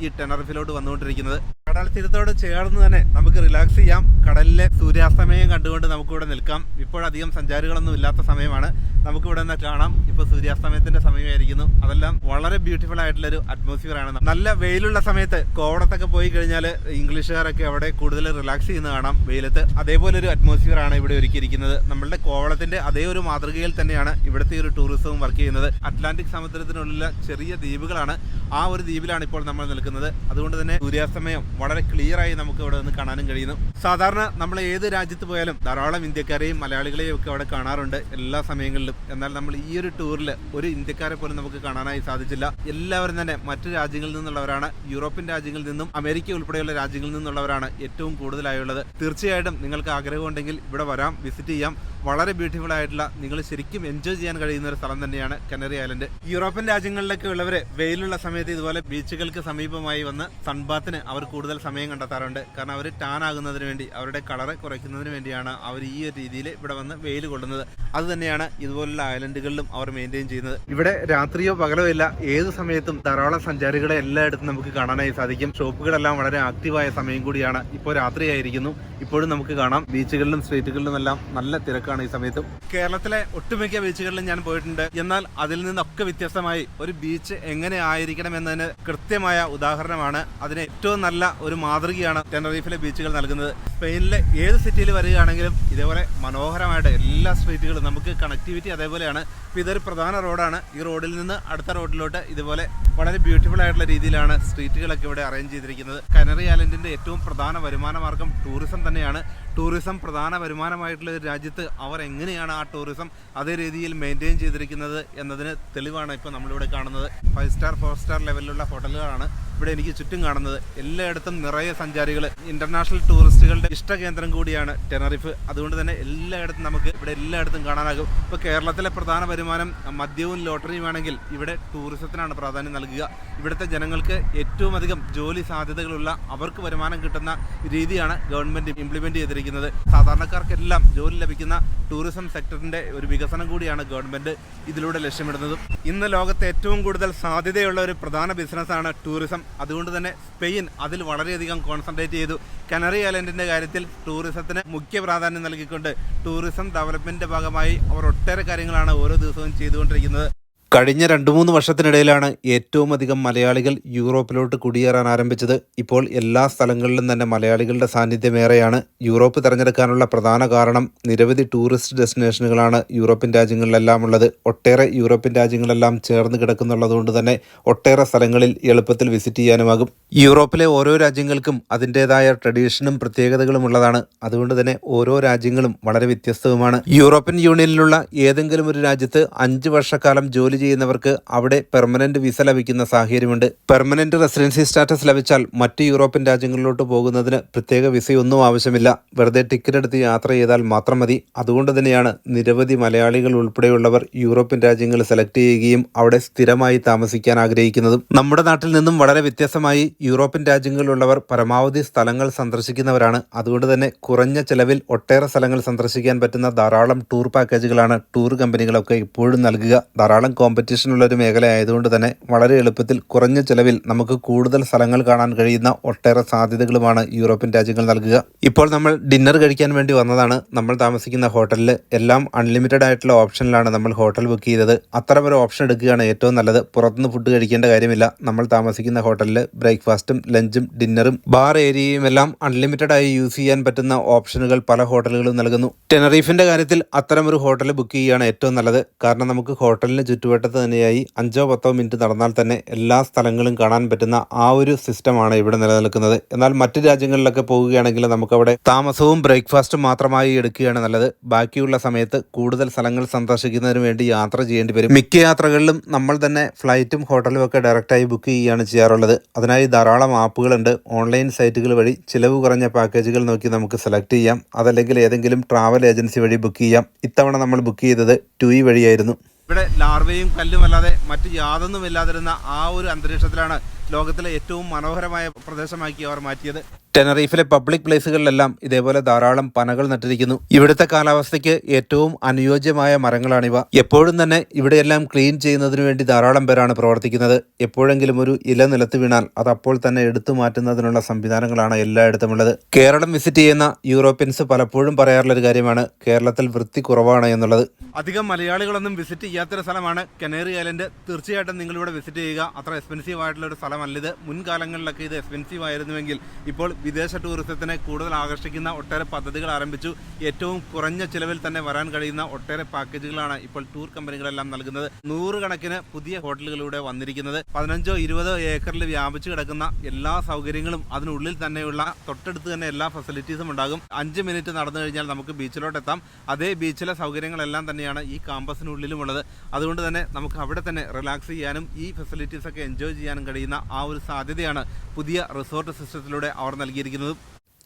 ഈ ടെനറിഫിലോട്ട് വന്നുകൊണ്ടിരിക്കുന്നത്. കടൽ തീരത്തോട് ചേർന്ന് തന്നെ നമുക്ക് റിലാക്സ് ചെയ്യാം. കടലിലെ സൂര്യാസ്തമയം കണ്ടുകൊണ്ട് നമുക്കിവിടെ നിൽക്കാം. ഇപ്പോഴധികം സഞ്ചാരികളൊന്നും ഇല്ലാത്ത സമയമാണ്. നമുക്കിവിടെ നിന്ന് കാണാം ഇപ്പോൾ സൂര്യാസ്തമയത്തിന്റെ സമയമായിരിക്കുന്നു. അതെല്ലാം വളരെ ബ്യൂട്ടിഫുൾ ആയിട്ടുള്ളൊരു അറ്റ്മോസ്ഫിയർ ആണ്. നല്ല വെയിലുള്ള സമയത്ത് കോവളത്തൊക്കെ പോയി കഴിഞ്ഞാൽ ഇംഗ്ലീഷുകാരൊക്കെ അവിടെ കൂടുതൽ റിലാക്സ് ചെയ്യുന്ന കാണാം വെയിലത്ത്. അതേപോലെ ഒരു അറ്റ്മോസ്ഫിയർ ആണ് ഇവിടെ ഒരുക്കിയിരിക്കുന്നത്. നമ്മളുടെ കോവളത്തിന്റെ അതേ ഒരു മാതൃകയിൽ തന്നെയാണ് ഇവിടുത്തെ ഒരു ടൂറിസവും വർക്ക് ചെയ്യുന്നത്. അറ്റ്ലാന്റിക് സമുദ്രത്തിനുള്ള ചെറിയ ദ്വീപുകളാണ്. ആ ഒരു ദ്വീപിലാണ് ഇപ്പോൾ നമ്മൾ നിൽക്കുന്നത്. അതുകൊണ്ട് തന്നെ സൂര്യാസ്തമയം വളരെ ക്ലിയർ ആയി നമുക്ക് ഇവിടെ നിന്ന് കാണാനും കഴിയുന്നു. സാധാരണ നമ്മൾ ഏത് രാജ്യത്ത് പോയാലും ധാരാളം ഇന്ത്യക്കാരെയും മലയാളികളെയും ഒക്കെ അവിടെ കാണാറുണ്ട് എല്ലാ സമയങ്ങളിലും. എന്നാൽ നമ്മൾ ഈ ഒരു ടൂറിൽ ഒരു ഇന്ത്യക്കാരെ പോലും നമുക്ക് കാണാനായി സാധിച്ചില്ല. എല്ലാവരും തന്നെ മറ്റു രാജ്യങ്ങളിൽ നിന്നുള്ളവരാണ്. യൂറോപ്യൻ രാജ്യങ്ങളിൽ നിന്നും അമേരിക്ക ഉൾപ്പെടെയുള്ള രാജ്യങ്ങളിൽ നിന്നുള്ളവരാണ് ഏറ്റവും കൂടുതലായുള്ളത്. തീർച്ചയായിട്ടും നിങ്ങൾക്ക് ആഗ്രഹമുണ്ടെങ്കിൽ ഇവിടെ വരാം, വിസിറ്റ് ചെയ്യാം. വളരെ ബ്യൂട്ടിഫുൾ ആയിട്ടുള്ള നിങ്ങൾ ശരിക്കും എൻജോയ് ചെയ്യാൻ കഴിയുന്ന ഒരു സ്ഥലം തന്നെയാണ് കനറി ഐലൻഡ്. യൂറോപ്യൻ രാജ്യങ്ങളിലൊക്കെ ഉള്ളവർ വെയിലുള്ള സമയത്ത് ഇതുപോലെ ബീച്ചുകൾക്ക് സമീപമായി വന്ന് സൺബാത്തിന് അവർ കൂടുതൽ സമയം കണ്ടെത്താറുണ്ട്. കാരണം അവർ ടാൻ ആകുന്നതിന് വേണ്ടി, അവരുടെ കളറ് കുറയ്ക്കുന്നതിന് വേണ്ടിയാണ് അവർ ഈ ഒരു രീതിയിൽ ഇവിടെ വന്ന് വെയിൽ കൊള്ളുന്നത്. അത് തന്നെയാണ് ഇതുപോലുള്ള ഐലൻഡുകളിലും അവർ മെയിൻറ്റെയിൻ ചെയ്യുന്നത്. ഇവിടെ രാത്രിയോ പകലോ ഇല്ല, ഏത് സമയത്തും ധാരാളം സഞ്ചാരികളെ എല്ലായിടത്തും നമുക്ക് കാണാനായി സാധിക്കും. ഷോപ്പുകളെല്ലാം വളരെ ആക്റ്റീവായ സമയം കൂടിയാണ്. ഇപ്പോൾ രാത്രിയായിരിക്കുന്നു, ഇപ്പോഴും നമുക്ക് കാണാം ബീച്ചുകളിലും സ്ട്രീറ്റുകളിലും എല്ലാം നല്ല തിരക്കാണ് ഈ സമയത്തും. കേരളത്തിലെ ഒട്ടുമിക്ക ബീച്ചുകളിലും ഞാൻ പോയിട്ടുണ്ട്. എന്നാൽ അതിൽ നിന്നൊക്കെ വ്യത്യസ്തമായി ഒരു ബീച്ച് എങ്ങനെ ആയിരിക്കണം എന്നതിന് കൃത്യമായ ഉദാഹരണമാണ്, അതിന് ഏറ്റവും നല്ല ഒരു മാതൃകയാണ് ടെനറീഫിലെ ബീച്ചുകൾ നൽകുന്നത്. സ്പെയിനിലെ ഏത് സിറ്റിയിൽ വരികയാണെങ്കിലും ഇതേപോലെ മനോഹരമായിട്ട് എല്ലാ സ്ട്രീറ്റുകളും നമുക്ക് കണക്ടിവിറ്റി അതേപോലെയാണ്. ഇപ്പോൾ ഇതൊരു പ്രധാന റോഡാണ്. ഈ റോഡിൽ നിന്ന് അടുത്ത റോഡിലോട്ട് ഇതുപോലെ വളരെ ബ്യൂട്ടിഫുൾ ആയിട്ടുള്ള രീതിയിലാണ് സ്ട്രീറ്റുകളൊക്കെ ഇവിടെ അറേഞ്ച് ചെയ്തിരിക്കുന്നത്. കനറി ഐലൻഡിൻ്റെ ഏറ്റവും പ്രധാന വരുമാന മാർഗം ടൂറിസം തന്നെയാണ്. ടൂറിസം പ്രധാന വരുമാനമായിട്ടുള്ള ഒരു രാജ്യത്ത് അവർ എങ്ങനെയാണ് ആ ടൂറിസം അതേ രീതിയിൽ മെയിൻറ്റെയിൻ ചെയ്തിരിക്കുന്നത് എന്നതിന് തെളിവാണ് ഇപ്പോൾ നമ്മളിവിടെ കാണുന്നത്. 5 സ്റ്റാർ 4 സ്റ്റാർ ലെവലിലുള്ള ഹോട്ടലുകളാണ് ഇവിടെ എനിക്ക് ചുറ്റും കാണുന്നത്. എല്ലായിടത്തും നിറയെ സഞ്ചാരികൾ, ഇന്റർനാഷണൽ ടൂറിസ്റ്റുകളുടെ ഇഷ്ടകേന്ദ്രം കൂടിയാണ് ടെനറിഫ്. അതുകൊണ്ട് തന്നെ എല്ലായിടത്തും നമുക്ക് ഇവിടെ എല്ലായിടത്തും കാണാനാകും. ഇപ്പോൾ കേരളത്തിലെ പ്രധാന വരുമാനം മദ്യവും ലോട്ടറിയും ആണെങ്കിൽ ഇവിടെ ടൂറിസത്തിനാണ് പ്രാധാന്യം നൽകുക. ഇവിടുത്തെ ജനങ്ങൾക്ക് ഏറ്റവും അധികം ജോലി സാധ്യതകളുള്ള, അവർക്ക് വരുമാനം കിട്ടുന്ന രീതിയാണ് ഗവൺമെൻറ് ഇംപ്ലിമെൻറ്റ് ചെയ്തിരിക്കുന്നത്. സാധാരണക്കാർക്കെല്ലാം ജോലി ലഭിക്കുന്ന ടൂറിസം സെക്ടറിൻ്റെ ഒരു വികസനം കൂടിയാണ് ഗവൺമെൻറ് ഇതിലൂടെ ലക്ഷ്യമിടുന്നതും. ഇന്ന് ലോകത്തെ ഏറ്റവും കൂടുതൽ സാധ്യതയുള്ള ഒരു പ്രധാന ബിസിനസ്സാണ് ടൂറിസം. അതുകൊണ്ട് തന്നെ സ്പെയിൻ അതിൽ വളരെയധികം കോൺസെൻട്രേറ്റ് ചെയ്തു. കനറി ഐലൻഡിൻ്റെ കാര്യത്തിൽ ടൂറിസത്തിന് മുഖ്യ പ്രാധാന്യം നൽകിക്കൊണ്ട് ടൂറിസം ഡെവലപ്മെൻറ്റിൻ്റെ ഭാഗമായി അവർ ഒട്ടേറെ കാര്യങ്ങളാണ് ഓരോ ദിവസവും ചെയ്തുകൊണ്ടിരിക്കുന്നത്. കഴിഞ്ഞ 2-3 വർഷത്തിനിടയിലാണ് ഏറ്റവും അധികം മലയാളികൾ യൂറോപ്പിലോട്ട് കുടിയേറാൻ ആരംഭിച്ചത്. ഇപ്പോൾ എല്ലാ സ്ഥലങ്ങളിലും തന്നെ മലയാളികളുടെ സാന്നിധ്യമേറെയാണ്. യൂറോപ്പ് തിരഞ്ഞെടുക്കാനുള്ള പ്രധാന കാരണം നിരവധി ടൂറിസ്റ്റ് ഡെസ്റ്റിനേഷനുകളാണ് യൂറോപ്യൻ രാജ്യങ്ങളിലെല്ലാം ഉള്ളത്. ഒട്ടേറെ യൂറോപ്യൻ രാജ്യങ്ങളെല്ലാം ചേർന്ന് കിടക്കുന്നുള്ളതുകൊണ്ട് തന്നെ ഒട്ടേറെ സ്ഥലങ്ങളിൽ എളുപ്പത്തിൽ വിസിറ്റ് ചെയ്യാനുമാകും. യൂറോപ്പിലെ ഓരോ രാജ്യങ്ങൾക്കും അതിൻ്റേതായ ട്രഡീഷനും പ്രത്യേകതകളും ഉള്ളതാണ്. അതുകൊണ്ട് തന്നെ ഓരോ രാജ്യങ്ങളും വളരെ വ്യത്യസ്തവുമാണ്. യൂറോപ്യൻ യൂണിയനിലുള്ള ഏതെങ്കിലും ഒരു രാജ്യത്ത് 5 വർഷക്കാലം ജോലി ചെയ്യുന്നവർക്ക് അവിടെ പെർമനന്റ് വിസ ലഭിക്കുന്ന സാഹചര്യമുണ്ട്. പെർമനന്റ് റെസിഡൻസി സ്റ്റാറ്റസ് ലഭിച്ചാൽ മറ്റ് യൂറോപ്യൻ രാജ്യങ്ങളിലോട്ട് പോകുന്നതിന് പ്രത്യേക വിസയൊന്നും ആവശ്യമില്ല. വെറുതെ ടിക്കറ്റ് എടുത്ത് യാത്ര ചെയ്താൽ മാത്രം മതി. അതുകൊണ്ട് തന്നെയാണ് നിരവധി മലയാളികൾ ഉൾപ്പെടെയുള്ളവർ യൂറോപ്യൻ രാജ്യങ്ങൾ സെലക്ട് ചെയ്യുകയും അവിടെ സ്ഥിരമായി താമസിക്കാൻ ആഗ്രഹിക്കുന്നതും. നമ്മുടെ നാട്ടിൽ നിന്നും വളരെ വ്യത്യസ്തമായി യൂറോപ്യൻ രാജ്യങ്ങളിലുള്ളവർ പരമാവധി സ്ഥലങ്ങൾ സന്ദർശിക്കുന്നവരാണ്. അതുകൊണ്ട് തന്നെ കുറഞ്ഞ ചെലവിൽ ഒട്ടേറെ സ്ഥലങ്ങൾ സന്ദർശിക്കാൻ പറ്റുന്ന ധാരാളം ടൂർ പാക്കേജുകളാണ് ടൂർ കമ്പനികളൊക്കെ ഇപ്പോഴും നൽകുക. ധാരാളം കോമ്പറ്റീഷനുള്ള ഒരു മേഖല ആയതുകൊണ്ട് തന്നെ വളരെ എളുപ്പത്തിൽ കുറഞ്ഞ ചെലവിൽ നമുക്ക് കൂടുതൽ സ്ഥലങ്ങൾ കാണാൻ കഴിയുന്ന ഒട്ടേറെ സാധ്യതകളുമാണ് യൂറോപ്യൻ രാജ്യങ്ങൾ നൽകുക. ഇപ്പോൾ നമ്മൾ ഡിന്നർ കഴിക്കാൻ വേണ്ടി വന്നതാണ്. നമ്മൾ താമസിക്കുന്ന ഹോട്ടലിൽ എല്ലാം അൺലിമിറ്റഡ് ആയിട്ടുള്ള ഓപ്ഷനിലാണ് നമ്മൾ ഹോട്ടൽ ബുക്ക് ചെയ്തത്. അത്തരമൊരു ഓപ്ഷൻ എടുക്കുകയാണ് ഏറ്റവും നല്ലത്. പുറത്തുനിന്ന് ഫുഡ് കഴിക്കേണ്ട കാര്യമില്ല. നമ്മൾ താമസിക്കുന്ന ഹോട്ടലിൽ ബ്രേക്ക്ഫാസ്റ്റും ലഞ്ചും ഡിന്നറും ബാർ ഏരിയയും എല്ലാം അൺലിമിറ്റഡ് ആയി യൂസ് ചെയ്യാൻ പറ്റുന്ന ഓപ്ഷനുകൾ പല ഹോട്ടലുകളും നൽകുന്നു. ടെനറീഫിന്റെ കാര്യത്തിൽ അത്തരമൊരു ഹോട്ടൽ ബുക്ക് ചെയ്യുകയാണ് ഏറ്റവും നല്ലത്. കാരണം നമുക്ക് ഹോട്ടലിന് ചുറ്റുവട്ടത്ത് തന്നെയായി 5-10 മിനിറ്റ് നടന്നാൽ തന്നെ എല്ലാ സ്ഥലങ്ങളും കാണാൻ പറ്റുന്ന ആ ഒരു സിസ്റ്റമാണ് ഇവിടെ നിലനിൽക്കുന്നത്. എന്നാൽ മറ്റു രാജ്യങ്ങളിലൊക്കെ പോവുകയാണെങ്കിൽ നമുക്കവിടെ താമസവും ബ്രേക്ക്ഫാസ്റ്റും മാത്രമായി എടുക്കുകയാണ് നല്ലത്. ബാക്കിയുള്ള സമയത്ത് കൂടുതൽ സ്ഥലങ്ങൾ സന്ദർശിക്കുന്നതിന് വേണ്ടി യാത്ര ചെയ്യേണ്ടി വരും. മിക്ക യാത്രകളിലും നമ്മൾ തന്നെ ഫ്ലൈറ്റും ഹോട്ടലും ഒക്കെ ഡയറക്റ്റായി ബുക്ക് ചെയ്യുകയാണ് ചെയ്യാറുള്ളത്. അതിനായി ധാരാളം ആപ്പുകളുണ്ട്. ഓൺലൈൻ സൈറ്റുകൾ വഴി ചിലവ് കുറഞ്ഞ പാക്കേജുകൾ നോക്കി നമുക്ക് സെലക്ട് ചെയ്യാം. അതല്ലെങ്കിൽ ഏതെങ്കിലും ട്രാവൽ ഏജൻസി വഴി ബുക്ക് ചെയ്യാം. ഇത്തവണ നമ്മൾ ബുക്ക് ചെയ്തത് TUI വഴിയായിരുന്നു. ഇവിടെ ലാർവയും കല്ലും അല്ലാതെ മറ്റു യാതൊന്നും ഇല്ലാതിരുന്ന ആ ഒരു അന്തരീക്ഷത്തിലാണ് ലോകത്തിലെ ഏറ്റവും മനോഹരമായ പ്രദേശമാക്കി അവർ മാറ്റിയത്. ടെനറീഫിലെ പബ്ലിക് പ്ലേസുകളിലെല്ലാം ഇതേപോലെ ധാരാളം പനകൾ നട്ടിരിക്കുന്നു. ഇവിടുത്തെ കാലാവസ്ഥയ്ക്ക് ഏറ്റവും അനുയോജ്യമായ മരങ്ങളാണിവ. എപ്പോഴും തന്നെ ഇവിടെയെല്ലാം ക്ലീൻ ചെയ്യുന്നതിന് വേണ്ടി ധാരാളം പേരാണ് പ്രവർത്തിക്കുന്നത്. എപ്പോഴെങ്കിലും ഒരു ഇല നിലത്ത് വീണാൽ അത് അപ്പോൾ തന്നെ എടുത്തു മാറ്റുന്നതിനുള്ള സംവിധാനങ്ങളാണ് എല്ലായിടത്തും ഉള്ളത്. കേരളം വിസിറ്റ് ചെയ്യുന്ന യൂറോപ്യൻസ് പലപ്പോഴും പറയാറുള്ള ഒരു കാര്യമാണ് കേരളത്തിൽ വൃത്തി കുറവാണ് എന്നുള്ളത്. അധികം മലയാളികളൊന്നും വിസിറ്റ് ചെയ്യാത്തൊരു സ്ഥലമാണ് കനറി ഐലൻഡ്. തീർച്ചയായിട്ടും നിങ്ങളിവിടെ വിസിറ്റ് ചെയ്യുക. അത്ര എക്സ്പെൻസീവ് ആയിട്ടുള്ള ഒരു സ്ഥലമല്ലിത്. മുൻകാലങ്ങളിലൊക്കെ ഇത് എക്സ്പെൻസീവ് ആയിരുന്നുവെങ്കിൽ ഇപ്പോൾ വിദേശ ടൂറിസത്തിനെ കൂടുതൽ ആകർഷിക്കുന്ന ഒട്ടേറെ പദ്ധതികൾ ആരംഭിച്ചു. ഏറ്റവും കുറഞ്ഞ ചിലവിൽ തന്നെ വരാൻ കഴിയുന്ന ഒട്ടേറെ പാക്കേജുകളാണ് ഇപ്പോൾ ടൂർ കമ്പനികളെല്ലാം നൽകുന്നത്. 100 കണക്കിന് പുതിയ ഹോട്ടലുകളിലൂടെ വന്നിരിക്കുന്നത്. 15-20 ഏക്കറിൽ വ്യാപിച്ചു കിടക്കുന്ന എല്ലാ സൗകര്യങ്ങളും അതിനുള്ളിൽ തന്നെയുള്ള തൊട്ടടുത്ത് തന്നെ എല്ലാ ഫെസിലിറ്റീസും ഉണ്ടാകും. 5 മിനിറ്റ് നടന്നു കഴിഞ്ഞാൽ നമുക്ക് ബീച്ചിലോട്ട് എത്താം. അതേ ബീച്ചിലെ സൗകര്യങ്ങളെല്ലാം തന്നെയാണ് ഈ കാമ്പസിനുള്ളിലും ഉള്ളത്. അതുകൊണ്ട് തന്നെ നമുക്ക് അവിടെ തന്നെ റിലാക്സ് ചെയ്യാനും ഈ ഫെസിലിറ്റീസൊക്കെ എൻജോയ് ചെയ്യാനും കഴിയുന്ന ആ ഒരു സാധ്യതയാണ് പുതിയ റിസോർട്ട് സിസ്റ്റത്തിലൂടെ അവർ നൽകിയിരിക്കുന്നത്.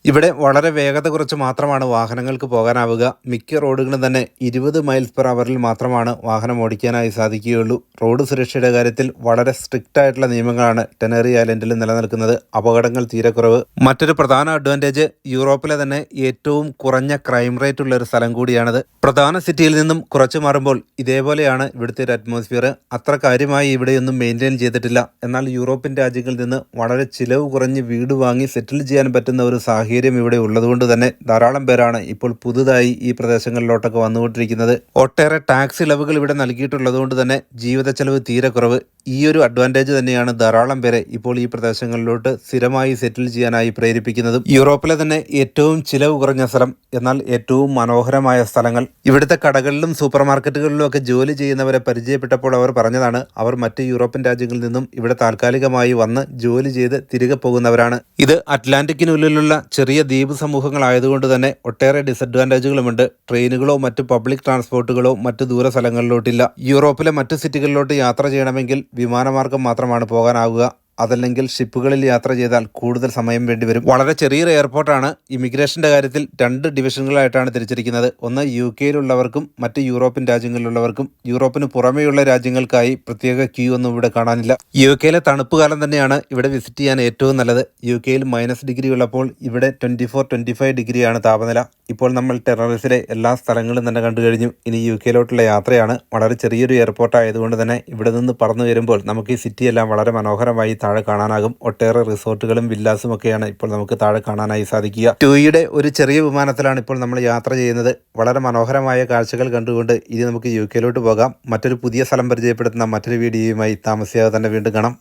ഇവിടെ വളരെ വേഗത കുറച്ച് മാത്രമാണ് വാഹനങ്ങൾക്ക് പോകാനാവുക. മിക്ക റോഡുകളും തന്നെ 20 മൈൽസ് പെർ അവറിൽ മാത്രമാണ് വാഹനം ഓടിക്കാനായി സാധിക്കുകയുള്ളൂ. റോഡ് സുരക്ഷയുടെ കാര്യത്തിൽ വളരെ സ്ട്രിക്റ്റ് ആയിട്ടുള്ള നിയമങ്ങളാണ് ടെനറി ഐലൻഡിൽ നിലനിൽക്കുന്നത്. അപകടങ്ങൾ തീരെ കുറവ്. മറ്റൊരു പ്രധാന അഡ്വാൻറ്റേജ് യൂറോപ്പിലെ തന്നെ ഏറ്റവും കുറഞ്ഞ ക്രൈം റേറ്റ് ഉള്ള ഒരു സ്ഥലം കൂടിയാണത്. പ്രധാന സിറ്റിയിൽ നിന്നും കുറച്ച് മാറുമ്പോൾ ഇതേപോലെയാണ് ഇവിടുത്തെ ഒരു അറ്റ്മോസ്ഫിയർ. അത്ര കാര്യമായി ഇവിടെയൊന്നും മെയിൻറ്റെയിൻ ചെയ്തിട്ടില്ല. എന്നാൽ യൂറോപ്യൻ രാജ്യങ്ങളിൽ നിന്ന് വളരെ ചിലവ് കുറഞ്ഞ് വീട് വാങ്ങി സെറ്റിൽ ചെയ്യാൻ പറ്റുന്ന ഒരു സാഹചര്യം ഇവിടെ ഉള്ളതുകൊണ്ട് തന്നെ ധാരാളം പേരാണ് ഇപ്പോൾ പുതുതായി ഈ പ്രദേശങ്ങളിലോട്ടൊക്കെ വന്നുകൊണ്ടിരിക്കുന്നത്. ഒട്ടേറെ ടാക്സ് ഇളവുകൾ ഇവിടെ നൽകിയിട്ടുള്ളതുകൊണ്ട് തന്നെ ജീവിത ചെലവ് തീരെ കുറവ്. ഈ ഒരു അഡ്വാൻറ്റേജ് തന്നെയാണ് ധാരാളം പേരെ ഇപ്പോൾ ഈ പ്രദേശങ്ങളിലോട്ട് സ്ഥിരമായി സെറ്റിൽ ചെയ്യാനായി പ്രേരിപ്പിക്കുന്നതും. യൂറോപ്പിലെ തന്നെ ഏറ്റവും ചിലവ് കുറഞ്ഞ സ്ഥലം, എന്നാൽ ഏറ്റവും മനോഹരമായ സ്ഥലങ്ങൾ. ഇവിടുത്തെ കടകളിലും സൂപ്പർ മാർക്കറ്റുകളിലും ഒക്കെ ജോലി ചെയ്യുന്നവരെ പരിചയപ്പെട്ടപ്പോൾ അവർ പറഞ്ഞതാണ്, അവർ മറ്റ് യൂറോപ്യൻ രാജ്യങ്ങളിൽ നിന്നും ഇവിടെ താൽക്കാലികമായി വന്ന് ജോലി ചെയ്ത് തിരികെ പോകുന്നവരാണ്. ഇത് അറ്റ്ലാന്റിക്കിനുള്ളിലുള്ള ചെറിയ ദ്വീപ് സമൂഹങ്ങളായതുകൊണ്ട് തന്നെ ഒട്ടേറെ ഡിസഡ്വാൻറ്റേജുകളുമുണ്ട്. ട്രെയിനുകളോ മറ്റ് പബ്ലിക് ട്രാൻസ്പോർട്ടുകളോ മറ്റ് ദൂര സ്ഥലങ്ങളിലോട്ടില്ല. യൂറോപ്പിലെ മറ്റ് സിറ്റികളിലോട്ട് യാത്ര ചെയ്യണമെങ്കിൽ വിമാനമാർഗം മാത്രമാണ് പോകാനാവുക. അതല്ലെങ്കിൽ ഷിപ്പുകളിൽ യാത്ര ചെയ്താൽ കൂടുതൽ സമയം വേണ്ടിവരും. വളരെ ചെറിയൊരു എയർപോർട്ടാണ്. ഇമിഗ്രേഷൻ്റെ കാര്യത്തിൽ 2 ഡിവിഷനുകളായിട്ടാണ് തിരിച്ചിരിക്കുന്നത്. ഒന്ന് UK-യിലുള്ളവർക്കും മറ്റ് യൂറോപ്യൻ രാജ്യങ്ങളിലുള്ളവർക്കും. യൂറോപ്പിന് പുറമേയുള്ള രാജ്യങ്ങൾക്കായി പ്രത്യേക ക്യൂ ഒന്നും ഇവിടെ കാണാനില്ല. UK-യിലെ തണുപ്പ് കാലം തന്നെയാണ് ഇവിടെ വിസിറ്റ് ചെയ്യാൻ ഏറ്റവും നല്ലത്. UK-യിൽ -ഡിഗ്രി ഉള്ളപ്പോൾ ഇവിടെ 24-25 ഡിഗ്രിയാണ് താപനില. ഇപ്പോൾ നമ്മൾ ടെററിസിലെ എല്ലാ സ്ഥലങ്ങളും തന്നെ കണ്ടു കഴിഞ്ഞു. ഇനി UK-യിലോട്ടുള്ള യാത്രയാണ്. വളരെ ചെറിയൊരു എയർപോർട്ട് ആയതുകൊണ്ട് തന്നെ ഇവിടെ നിന്ന് പറന്നു വരുമ്പോൾ നമുക്ക് ഈ സിറ്റിയെല്ലാം വളരെ മനോഹരമായി താഴെ കാണാനാകും. ഒട്ടേറെ റിസോർട്ടുകളും വില്ലാസും ഒക്കെയാണ് ഇപ്പോൾ നമുക്ക് താഴെ കാണാനായി സാധിക്കുക. TUIയുടെ ഒരു ചെറിയ വിമാനത്തിലാണ് ഇപ്പോൾ നമ്മൾ യാത്ര ചെയ്യുന്നത്. വളരെ മനോഹരമായ കാഴ്ചകൾ കണ്ടുകൊണ്ട് ഇനി നമുക്ക് UK-യിലോട്ട് പോകാം. മറ്റൊരു പുതിയ സ്ഥലം പരിചയപ്പെടുത്തുന്ന മറ്റൊരു വീഡിയോയുമായി താമസിയാതെ തന്നെ വീണ്ടും കാണാം.